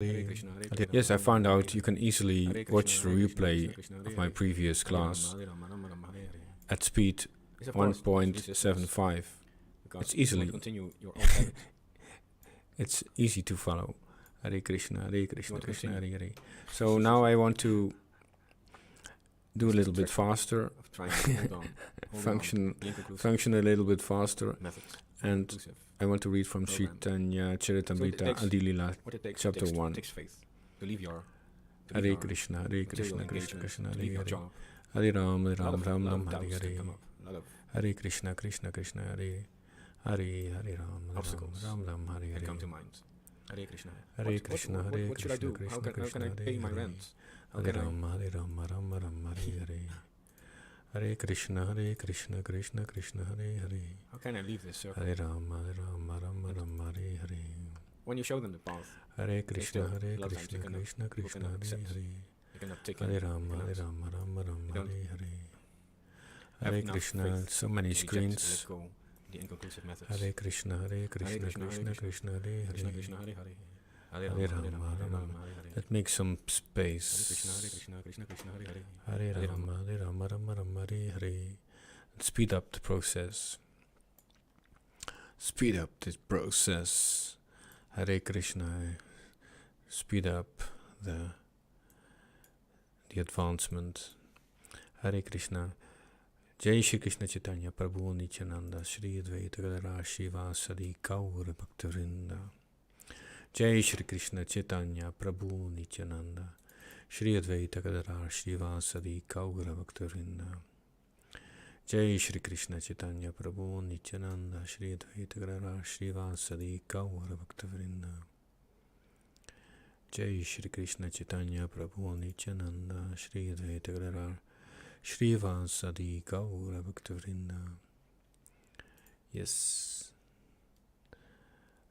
Yes, I found out you can easily watch the replay of my previous class at speed 1.75. It's easily. It's easy to follow. Hare Krishna, Krishna, Hare Hare. So now I want to do a little bit faster, function a little bit faster, and I want to read from Chaitanya Charitamrita Adilila, chapter 1. Hare Krishna, Krishna Krishna, Hare Hare. Hare Ram, Ram Ram, Hare Hare. Hare Krishna, Krishna Krishna, Hare Hare. Hare Ram, Ram Ram, Hare Hare. Hare Krishna. Hare Krishna, Hare Krishna, Krishna Krishna, Hare Hare. Hare Ram, Ram Ram, Hare Hare. Hare Krishna, Krishna Krishna, Hare Hare. How can I leave this circle? Hare Ram, Ram, Hare Hare. When you show them the path, Hare Krishna, Krishna Krishna, Hare Hare. Hare Ram, Ram, Hare Hare. Hare Krishna, so many screens. the inconclusive methods. Hare Krishna, Krishna Krishna, Hare Krishna, Hare. Krishna, Hare Hare. Hare Rama, Hare Rama. Let's make some space. Krishna, Krishna, Krishna, Hare Hare. Hare Rama, Rama, Hare Hare. Speed up the process. Speed up this process. Hare Krishna. Speed up the advancement. Hare Krishna. Jai Shri Krishna Chaitanya Prabhu Nityananda Shri Advaita Gadara Shivasadi Gaura Bhaktivinoda. Jai Shri Krishna Chaitanya Prabhu Nityananda Shri Advaita Gadara Shivasadi Gaura Bhaktivinoda. Jai Shri Krishna Chaitanya Prabhu Nityananda Shri Advaita Gadara Shivasadi Gaura Bhaktivinoda. Jai Shri Krishna Chaitanya Prabhu Nityananda Shri Advaita Gadara Shrivasadi Gaura Bhaktivinoda. Yes.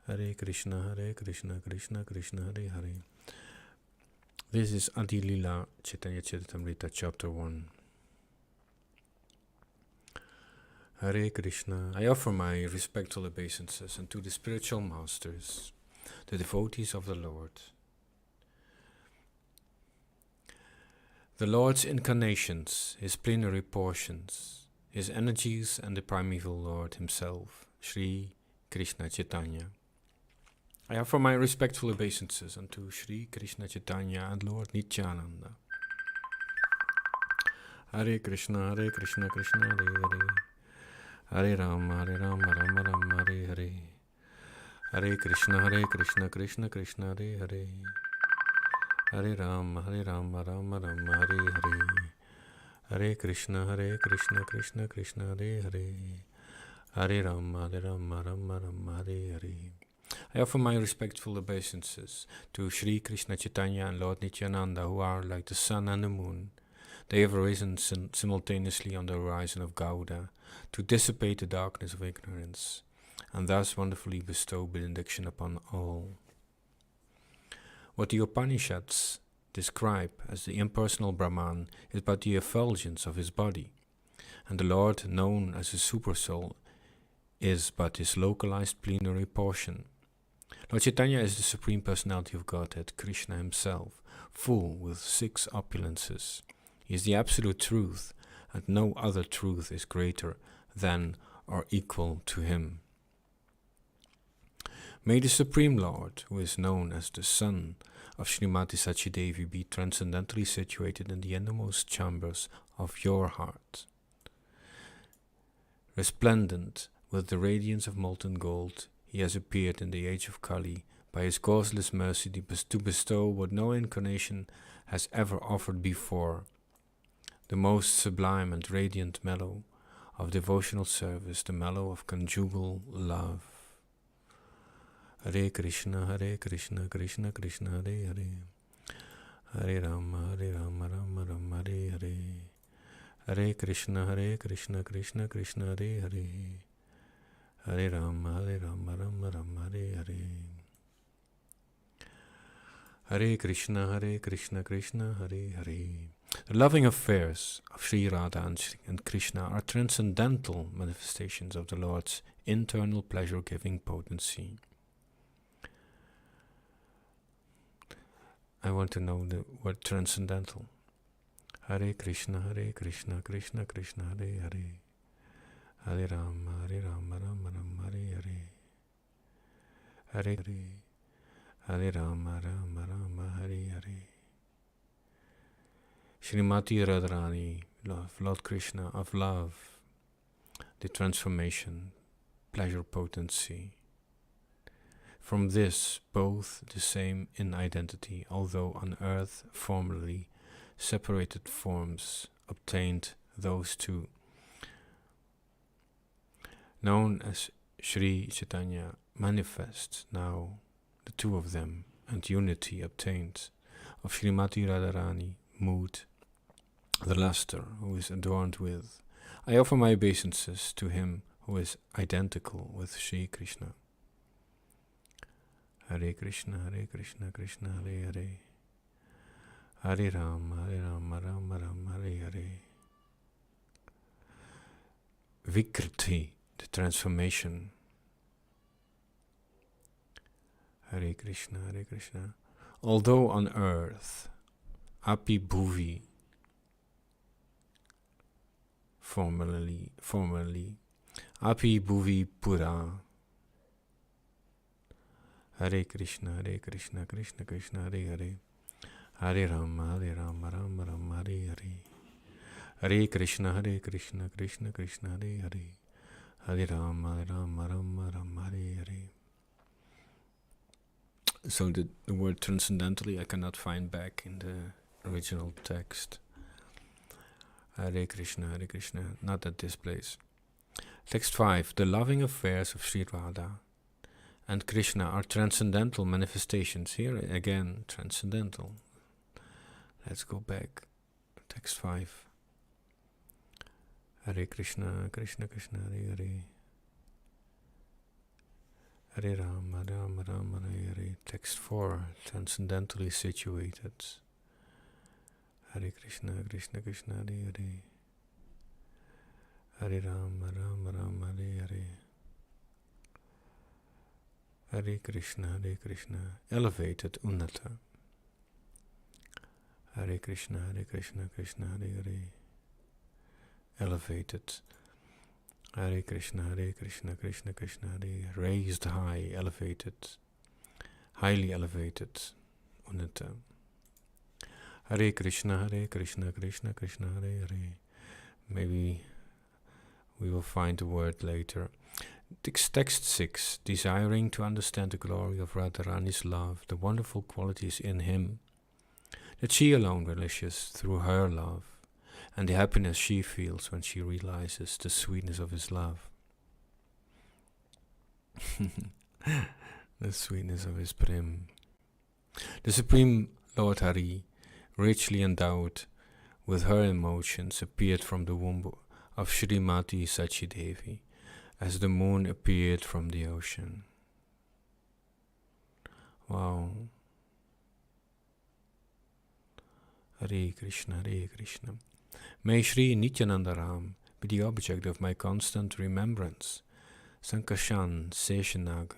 Hare Krishna, Krishna Krishna, Hare Hare. This is Adi Lila Chaitanya Charitamrita, chapter 1. Hare Krishna. I offer my respectful obeisances unto the spiritual masters, the devotees of the Lord. The Lord's incarnations, His plenary portions, His energies, and the primeval Lord Himself, Sri Krishna Chaitanya. I offer my respectful obeisances unto Sri Krishna Chaitanya and Lord Nityananda. Hare Krishna, Krishna Hare Hare. Hare Rama, Rama, Hare Hare. Hare Krishna, Krishna Hare Hare. Hare Rama, Rama, Hare Hare. Hare Krishna, Krishna Hare Hare. Hare Rama, Rama, Hare Hare. I offer my respectful obeisances to Sri Krishna Chaitanya and Lord Nityananda, who are like the sun and the moon. They have arisen simultaneously on the horizon of Gauda to dissipate the darkness of ignorance, and thus wonderfully bestow benediction upon all. What the Upanishads describe as the impersonal Brahman is but the effulgence of his body, and the Lord, known as the Supersoul, is but his localized plenary portion. Lord Chaitanya is the Supreme Personality of Godhead, Krishna himself, full with 6 opulences. He is the absolute truth, and no other truth is greater than or equal to him. May the Supreme Lord, who is known as the Son of Srimati Sachidevi, be transcendently situated in the innermost chambers of your heart. Resplendent with the radiance of molten gold, he has appeared in the age of Kali by his causeless mercy to bestow what no incarnation has ever offered before, the most sublime and radiant mellow of devotional service, the mellow of conjugal love. Hare Krishna, Krishna Krishna, Hare Hare. Hare Rama, Rama, Hare Hare. Hare Krishna, Krishna Krishna, Hare Hare. Hare Rama, Rama, Hare Hare. Hare Krishna, Krishna, Hare Hare. The loving affairs of Sri Radha and Krishna are transcendental manifestations of the Lord's internal pleasure-giving potency. I want to know the word transcendental. Hare Krishna, Krishna Krishna, Hare Hare. Hare Rama, Rama Rama, Hare Hare. Hare Hare. Hare Rama, Rama, Hare Hare. Srimati Radharani, love, Lord Krishna of love, the transformation, pleasure potency. From this, both the same in identity, although on earth formerly separated forms obtained those two. Known as Sri Chaitanya manifests now the two of them, and unity obtained of Srimati Radharani mood, the luster who is adorned with. I offer my obeisances to him who is identical with Sri Krishna. Hare Krishna, Krishna Hare Hare. Hare Rama, Rama Rama, Hare Hare. Vikriti, the transformation. Hare Krishna, Krishna. Although on earth, Api Bhuvi, formerly, Api Bhuvi Pura. Hare Krishna, Krishna Krishna, Hare Hare. Hare Rama, Rama Rama, Hare Hare. Hare Krishna, Krishna Krishna, Hare Hare. Hare Rama, Rama, Hare Hare. So the word transcendentally I cannot find back in the original text. Hare Krishna, not at this place. Text 5. The loving affairs of Sri Radha and Krishna are transcendental manifestations. Here again, transcendental. Let's go back. Text 5. Hare Krishna, Krishna Hare Hare. Hare Rama, Rama Hare Hare. Text 4. Transcendentally situated. Hare Krishna, Krishna Hare Hare. Hare Rama, Rama Hare Hare. Hare Krishna, elevated Unnata. Hare Krishna, Krishna Hare Hare. Elevated. Hare Krishna, Krishna Hare. Raised high, elevated. Highly elevated Unnata. Hare Krishna, Krishna Hare Hare. Maybe we will find the word later. Text 6. Desiring to understand the glory of Radharani's love, the wonderful qualities in him, that she alone relishes through her love, and the happiness she feels when she realizes the sweetness of his love. The sweetness of his prem. The Supreme Lord Hari, richly endowed with her emotions, appeared from the womb of Srimati Sachidevi, as the moon appeared from the ocean. Wow. Hare Krishna, Krishna. May Sri Nityananda Ram be the object of my constant remembrance. Sankarshan, Seshanag,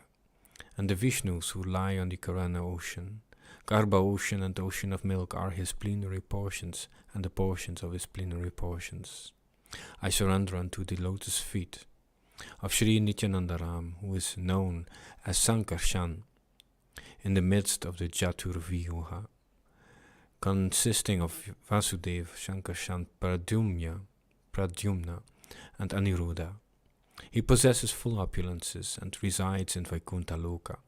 and the Vishnus who lie on the Karana ocean. Garbha ocean and ocean of milk are his plenary portions, and the portions of his plenary portions. I surrender unto the lotus feet of Sri Nityananda Ram, who is known as Sankarshan, in the midst of the Jaturvyuha, consisting of Vasudeva, Sankarshan, Pradyumna, and Aniruddha. He possesses full opulences and resides in Vaikuntha Loka,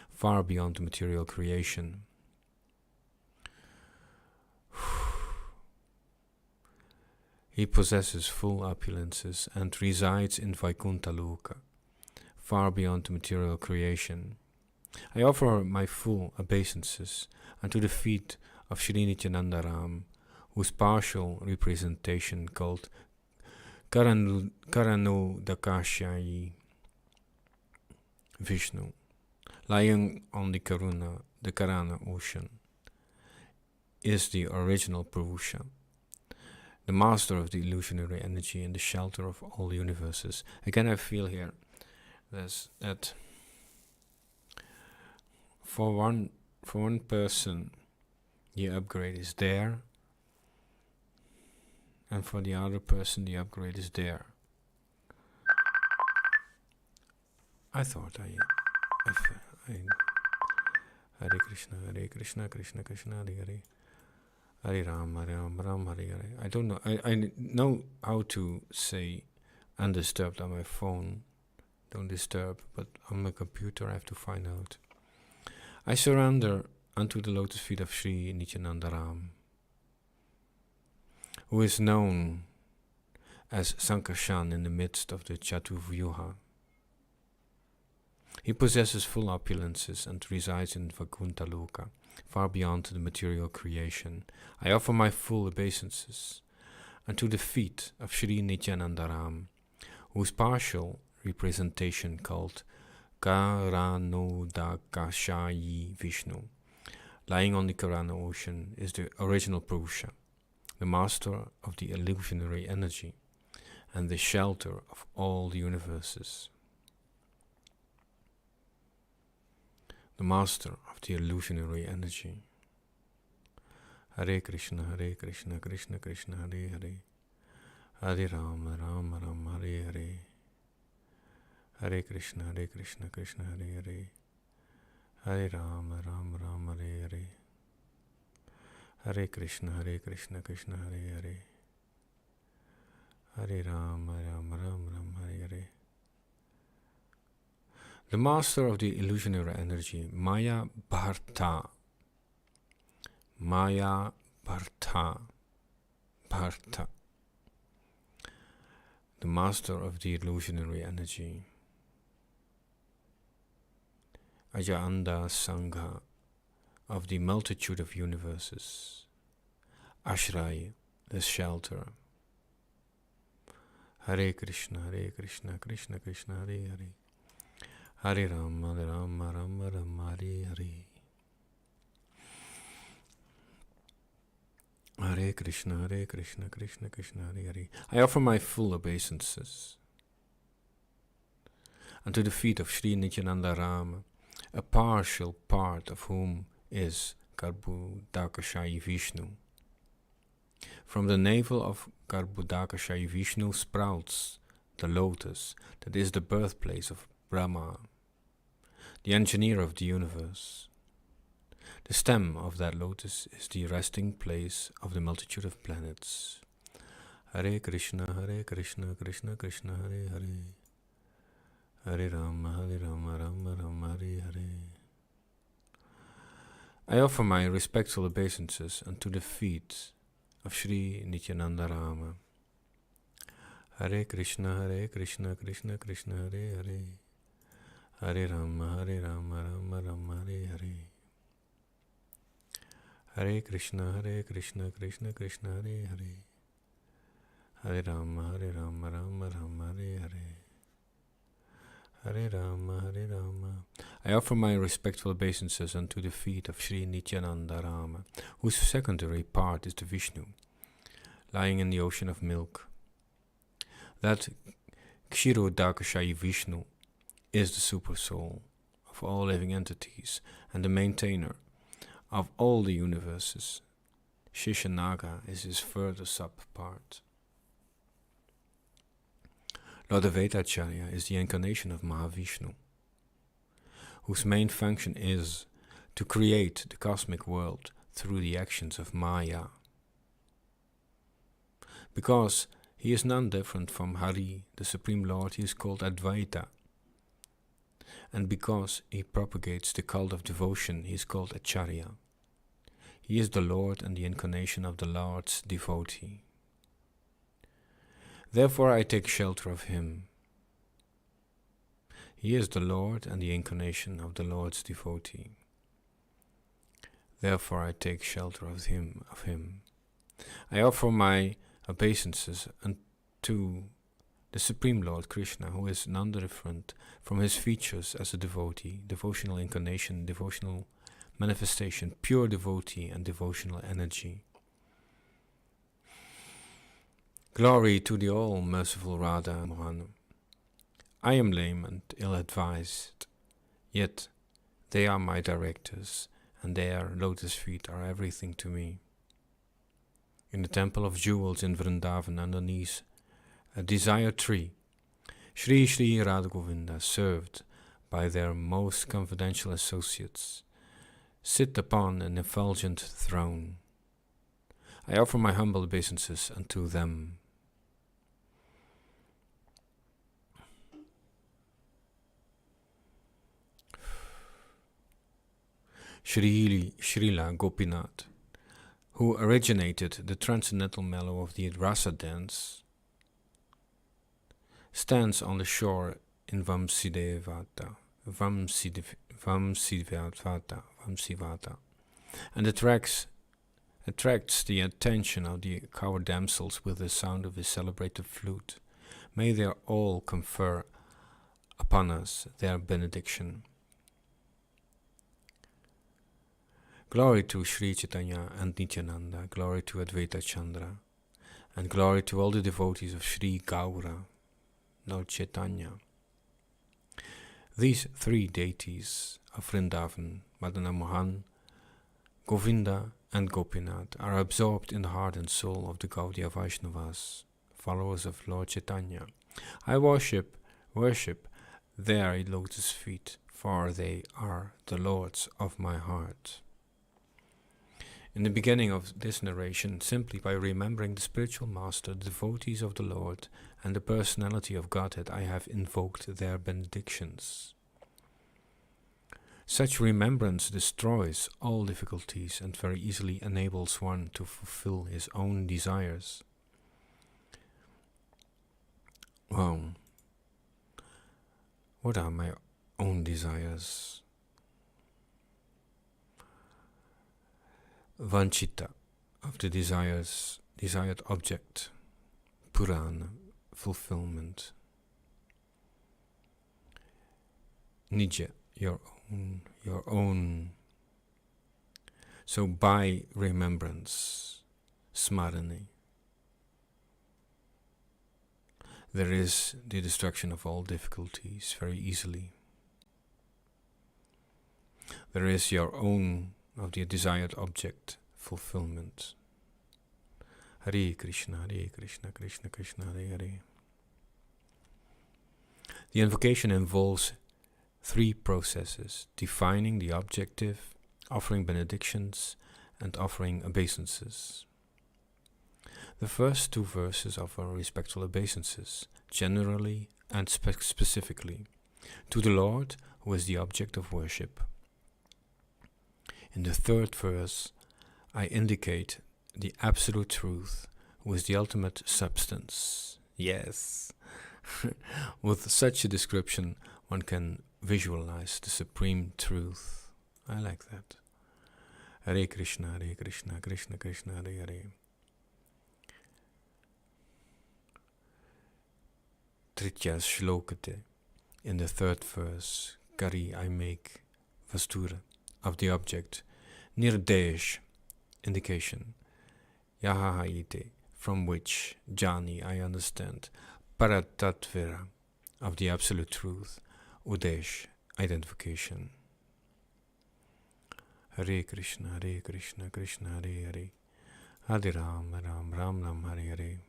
far beyond material creation. He possesses full opulences and resides in Vaikuntha Loka, far beyond material creation. I offer my full obeisances unto the feet of Sri Nityananda Ram, whose partial representation called Karanodakashayi Vishnu, lying on the Karana ocean, is the original Purusha, the master of the illusionary energy and the shelter of all universes. Again, I feel here that for one person, the upgrade is there, and for the other person the upgrade is there. I thought Hare Krishna, Krishna Krishna, Hare Hare, Hare Ram, Hare Hare. I don't know. I know how to say undisturbed on my phone. Don't disturb, but on my computer I have to find out. I surrender unto the lotus feet of Sri Nityananda Ram, who is known as Sankarshan in the midst of the Chatuvyuha. He possesses full opulences and resides in Vaikuntha Loka, far beyond the material creation. I offer my full obeisances unto the feet of Sri Nityananda Ram, whose partial representation called Karanodakashayi Vishnu, lying on the Karana ocean, is the original Purusha, the master of the illusionary energy, and the shelter of all the universes. The master of the illusionary energy. Hare Krishna, Krishna Krishna, Hare Hare, Hare Ram, Ram Hare Hare, Hare Krishna, Krishna Hare Hare, Hare Ram, Ram Hare Hare, Hare Krishna, Krishna Hare Hare, Hare Ram, Ram Hare Hare. The master of the illusionary energy, Maya Bharta. The master of the illusionary energy, Ajanda Sangha of the multitude of universes, Ashray, the shelter. Hare Krishna, Krishna Krishna, Hare Hare, Hare Ram, Ram Hare Hare, Hare Krishna, Krishna Krishna, Hare Hare. I offer my full obeisances unto the feet of Sri Nityananda Rama, a partial part of whom is Garbhodakashayi Vishnu. From the navel of Garbhodakashayi Vishnu sprouts the lotus that is the birthplace of Brahma, the engineer of the universe. The stem of that lotus is the resting place of the multitude of planets. Hare Krishna, Krishna Krishna, Hare Hare, Hare Ram, Ram Hare Hare. I offer my respectful obeisances unto the feet of Sri Nityananda Rama. Hare Krishna, Krishna Krishna, Hare Hare, Hare Ram, Ram Hare Hare, Hare Krishna, Krishna Krishna, Hare Hare, Hare Ram, Ram Hare Hare, Hare Rama. I offer my respectful obeisances unto the feet of Sri Nityananda Rama, whose secondary part is the Vishnu, lying in the ocean of milk. That Kshirodakashayi Vishnu is the super soul of all living entities and the maintainer of all the universes. Shishanaga is his further sub-part. Lord Advaitacharya is the incarnation of Mahavishnu, whose main function is to create the cosmic world through the actions of Maya. Because he is none different from Hari, the Supreme Lord, he is called Advaita. And because he propagates the cult of devotion, he is called Acharya. He is the Lord and the incarnation of the Lord's devotee. Therefore I take shelter of him. He is the Lord and the incarnation of the Lord's devotee. Therefore I take shelter of him. I offer my obeisances unto the Supreme Lord Krishna, who is none different from his features as a devotee, devotional incarnation, devotional manifestation, pure devotee and devotional energy. Glory to the all-merciful Radha Mohan. I am lame and ill-advised, yet they are my directors, and their lotus feet are everything to me. In the temple of jewels in Vrindavan, underneath a desire tree, Shri Shri Radha Govinda, served by their most confidential associates, sit upon an effulgent throne. I offer my humble obeisances unto them. Srila Gopinath, who originated the transcendental mellow of the rasa dance, stands on the shore in Vamsivata, and attracts the attention of the coward damsels with the sound of his celebrated flute. May they all confer upon us their benediction. Glory to Sri Chaitanya and Nityananda, glory to Advaita Chandra, and glory to all the devotees of Sri Gaura, Lord Chaitanya. These three deities of Vrindavan, Madana Mohan, Govinda and Gopinath, are absorbed in the heart and soul of the Gaudiya Vaishnavas, followers of Lord Chaitanya. I worship their lotus feet, for they are the lords of my heart. In the beginning of this narration, simply by remembering the spiritual master, the devotees of the Lord, and the personality of Godhead, I have invoked their benedictions. Such remembrance destroys all difficulties and very easily enables one to fulfill his own desires. Wow. What are my own desires? Vanchita, of the desired object. Purana, fulfillment. Nija, your own. So by remembrance, smarani, there is the destruction of all difficulties very easily. There is your own of the desired object fulfillment. Hare Krishna, Krishna Krishna, Hare Hare. The invocation involves three processes: defining the objective, offering benedictions, and offering obeisances. The first two verses offer respectful obeisances, generally and specifically, to the Lord, who is the object of worship. In the third verse, I indicate the absolute truth, who is the ultimate substance. Yes. With such a description, one can visualize the supreme truth. I like that. Hare Krishna, Krishna Krishna, Hare Hare. Tritya Shlokate, in the third verse, Kari, I make Vastura, of the object. Nirdesh, indication. Yahaite, from which. Jani, I understand. Paratatvira, of the absolute truth. Udesh, identification. Hare Krishna, Krishna Hare Hare. Hare Ram, Ram Hare Hare.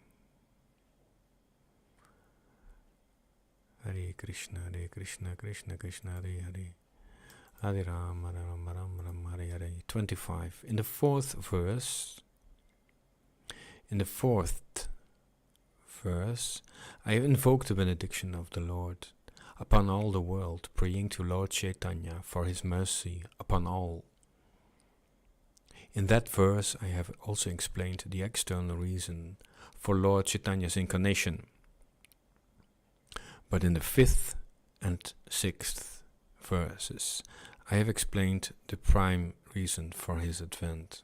Hare Krishna, Krishna Hare Hare. Hare Ram, Ram Hare Hare. 25. In the fourth verse, I have invoked the benediction of the Lord upon all the world, praying to Lord Chaitanya for his mercy upon all. In that verse, I have also explained the external reason for Lord Chaitanya's incarnation. But in the 5th and 6th verses, I have explained the prime reason for his advent.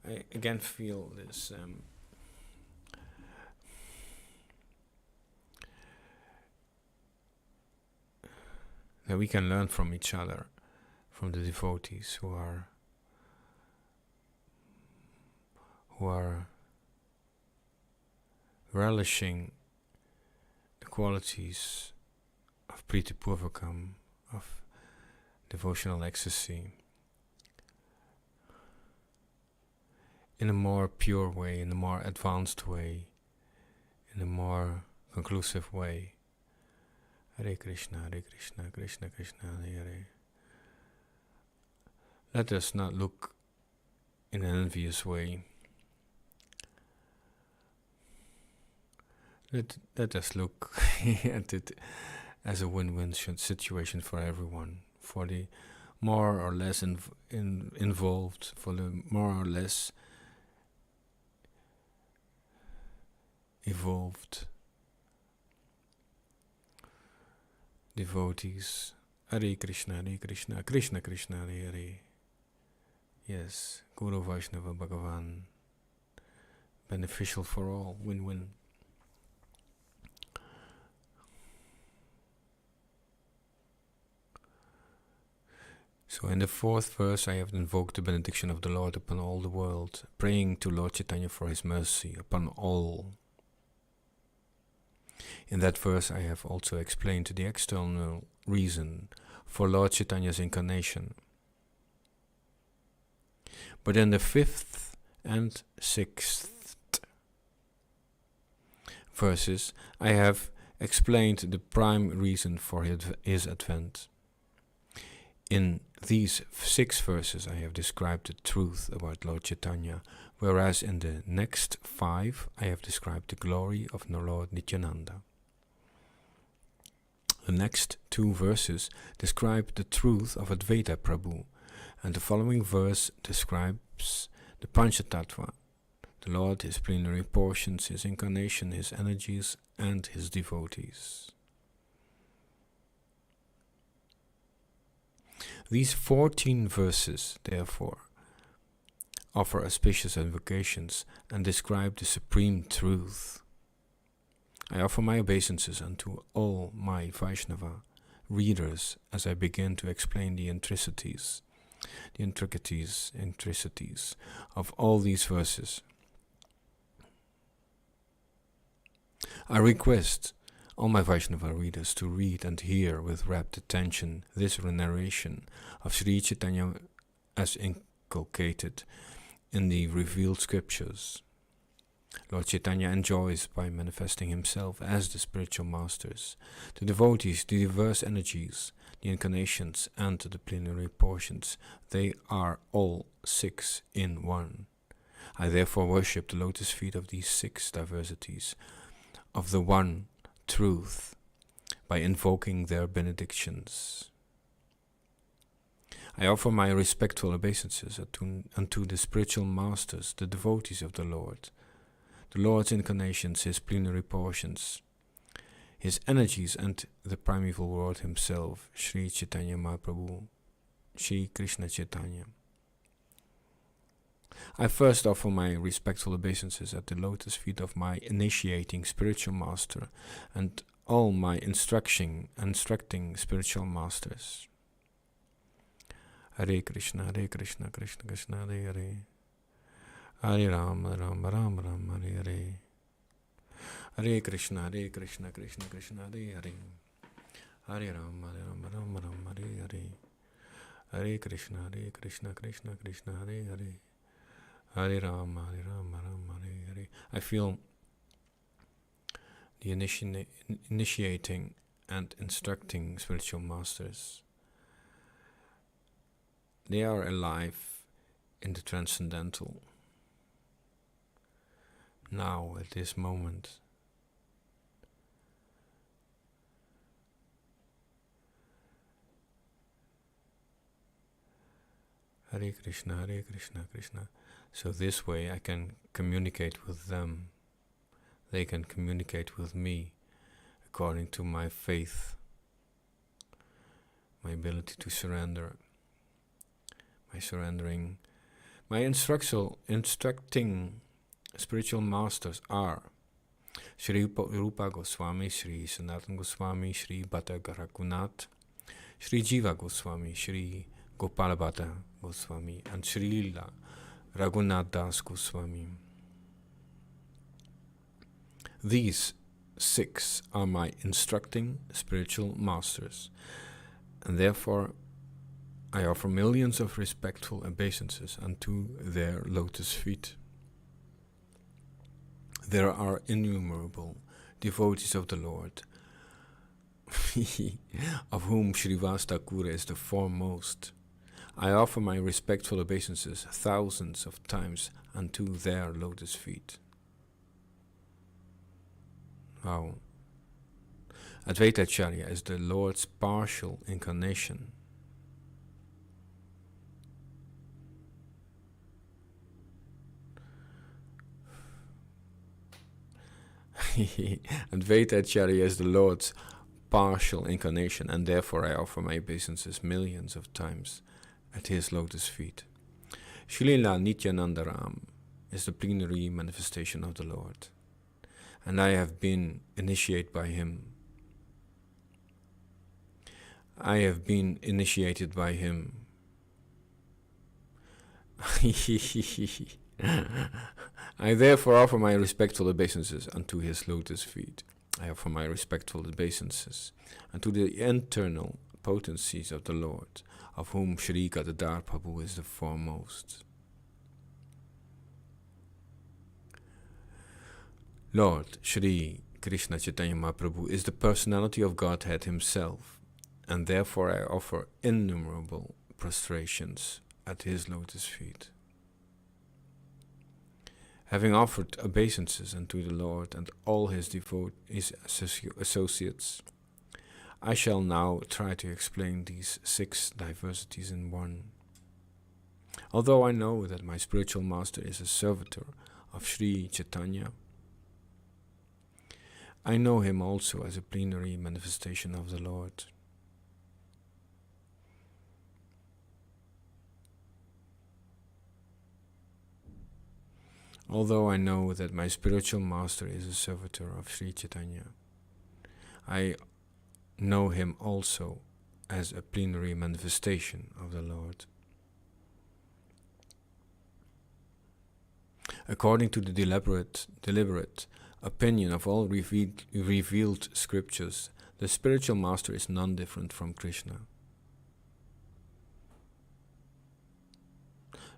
I again feel this that we can learn from each other, from the devotees who are relishing the qualities of Priti Purvakam, of devotional ecstasy in a more pure way, in a more advanced way, in a more conclusive way. Hare Krishna, Krishna Krishna, Hare Hare. Let us not look in an envious way. Let us look at it as a win-win situation for everyone, for the more or less involved, for the more or less evolved devotees. Hare Krishna, Krishna Krishna, Hare Hare. Yes, Guru Vaishnava Bhagavan, beneficial for all, win-win. So in the 4th verse I have invoked the benediction of the Lord upon all the world, praying to Lord Chaitanya for his mercy upon all. In that verse I have also explained the external reason for Lord Chaitanya's incarnation. But in the 5th and 6th verses I have explained the prime reason for his advent. In these 6 verses I have described the truth about Lord Chaitanya, whereas in the next 5 I have described the glory of Lord Nityananda. The next 2 verses describe the truth of Advaita Prabhu, and the following verse describes the Panchatattva, the Lord, his plenary portions, his incarnation, his energies, and his devotees. These 14 verses, therefore, offer auspicious invocations and describe the supreme truth. I offer my obeisances unto all my Vaishnava readers as I begin to explain the intricacies of all these verses. I request all my Vaishnava readers to read and hear with rapt attention this narration of Sri Chaitanya as inculcated in the revealed scriptures. Lord Chaitanya enjoys by manifesting himself as the spiritual masters, the devotees, the diverse energies, the incarnations, and the plenary portions. They are all 6 in one. I therefore worship the lotus feet of these 6 diversities, of the one truth, by invoking their benedictions. I offer my respectful obeisances unto the spiritual masters, the devotees of the Lord's incarnations, his plenary portions, his energies, and the primeval Lord himself, Sri Chaitanya Mahaprabhu, Sri Krishna Chaitanya. I first offer my respectful obeisances at the lotus feet of my initiating spiritual master and all my instructing spiritual masters. Hare Krishna, Krishna Krishna, Hare Hare. Hare Rama, Rama Rama, Hare Hare. Hare Krishna, Krishna Krishna, Hare Hare. Hare Rama, Rama Rama, Hare Hare. Hare Krishna, Krishna Krishna, Hare Hare. Hare Rama, Rama, Hare Hare. I feel the initiating and instructing spiritual masters. They are alive in the transcendental. Now, at this moment. Hare Krishna, Krishna. So this way I can communicate with them. They can communicate with me according to my faith, my ability to surrender, my surrendering. My instructing spiritual masters are Sri Rupa Goswami, Sri Sanatana Goswami, Sri Bhatta Raghunath, Sri Jiva Goswami, Sri Gopala Bhatta Goswami, and Sri Raghunath Das Goswami. These 6 are my instructing spiritual masters, and therefore I offer millions of respectful obeisances unto their lotus feet. There are innumerable devotees of the Lord, of whom Srivas Thakur is the foremost. I offer my respectful obeisances thousands of times unto their lotus feet. Wow. Advaita Acharya is the Lord's partial incarnation. Advaita Acharya is the Lord's partial incarnation, and therefore I offer my obeisances millions of times at his lotus feet. Srila Nityananda Ram is the plenary manifestation of the Lord, and I have been initiated by him. I therefore offer my respectful obeisances unto his lotus feet. I offer my respectful obeisances unto the internal potencies of the Lord, of whom Shri Gadadhar Prabhu is the foremost. Lord Shri Krishna Chaitanya Mahaprabhu is the personality of Godhead himself, and therefore I offer innumerable prostrations at his lotus feet. Having offered obeisances unto the Lord and all his associates, I shall now try to explain these 6 diversities in one. Although I know that my spiritual master is a servitor of Sri Chaitanya, I know him also as a plenary manifestation of the Lord. Although I know that my spiritual master is a servitor of Sri Chaitanya, I know him also as a plenary manifestation of the Lord. According to the deliberate opinion of all revealed scriptures, the spiritual master is none different from Krishna.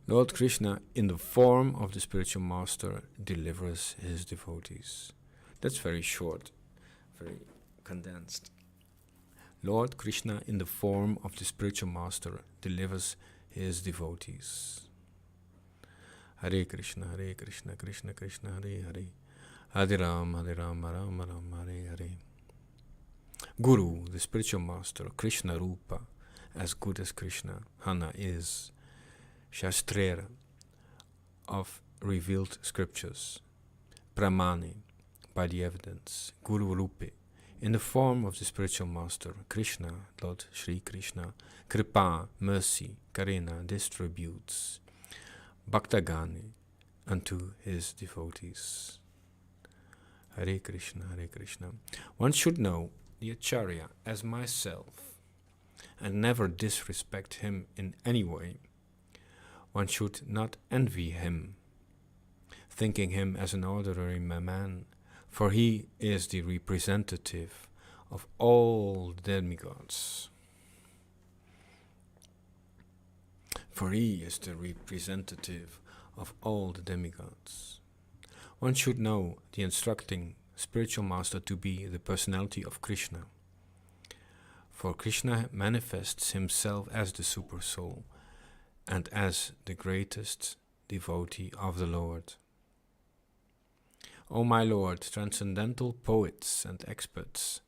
Lord Krishna, in the form of the spiritual master, delivers his devotees. That's very short, very condensed. Lord Krishna, in the form of the spiritual master, delivers his devotees. Hare Krishna, Krishna Krishna, Hare Hare, Hare Ram, Ram Ram, Hare Hare. Guru, the spiritual master, Krishna Rupa, as good as Krishna, Hana is Shastrera of revealed scriptures, Pramani, by the evidence, Guru Rupe, in the form of the spiritual master, Krishna, Lord Shri Krishna, Kripa, mercy, Karena, distributes, Bhaktagani, unto his devotees. Hare Krishna, Hare Krishna. One should know the Acharya as myself, and never disrespect him in any way. One should not envy him, thinking him as an ordinary man, for he is the representative of all demigods. For he is the representative of all the demigods. One should know the instructing spiritual master to be the personality of Krishna, for Krishna manifests himself as the super soul and as the greatest devotee of the Lord. O my Lord, transcendental poets and experts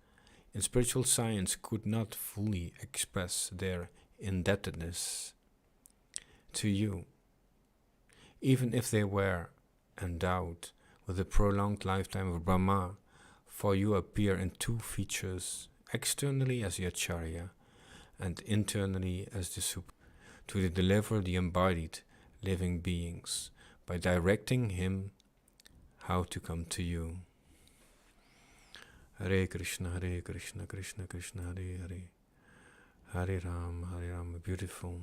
in spiritual science could not fully express their indebtedness to you, even if they were endowed with the prolonged lifetime of Brahma, for you appear in 2 features, externally as the Acharya and internally as the Super, to deliver the embodied living beings by directing him how to come to you. Hare Krishna, Krishna Krishna, Hare Hare, Hare Ram, beautiful.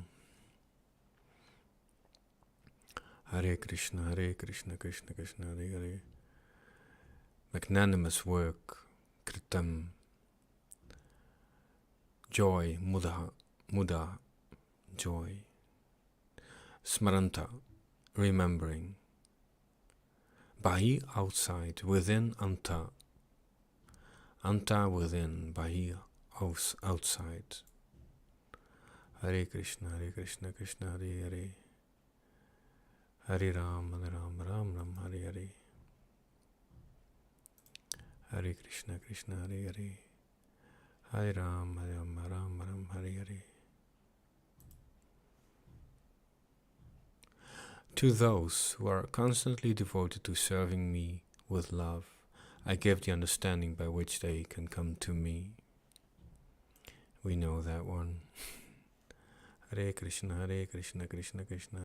Hare Krishna, Krishna Krishna, Hare Hare. Magnanimous work, kritam. Joy, mudha, joy. Smaranta, remembering. Bahi, outside, within, anta. Anta, within, Bahi, outside. Hare Krishna, Krishna Hare Hare. Hare Ram, Ram Ram, Hare Hare. Hare Krishna, Hare Hare. Hare Ram, Ram Ram, Hare Hare. To those who are constantly devoted to serving me with love, I give the understanding by which they can come to me. We know that one. Hare Krishna, Krishna Krishna.